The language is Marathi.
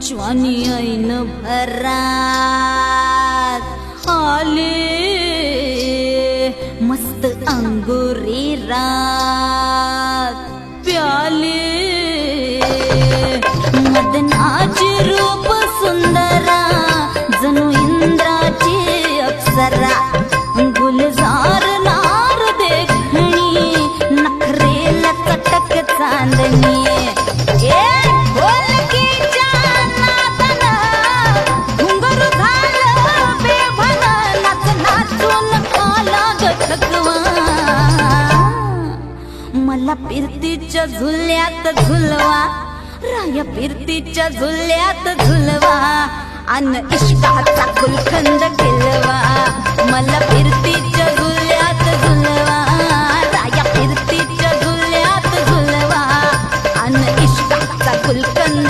ज्वानी ऐन भरात आले मस्त अंगुरी रात प्याले मदनाची रूप सुंदरा जणू इंद्राची अप्सरा गुलजार नार देखणी नखरेला चटक चांदणी मला फिरतीच्या झुल्यात झुलवा राया फिरतीच्या झुल्यात झुलवा अन इश्काचा गुलखंद केलवा मला फिरतीच्या झुल्यात झुलवा राया फिरतीच्या झुल्यात झुलवा अन इश्काचा गुलखंद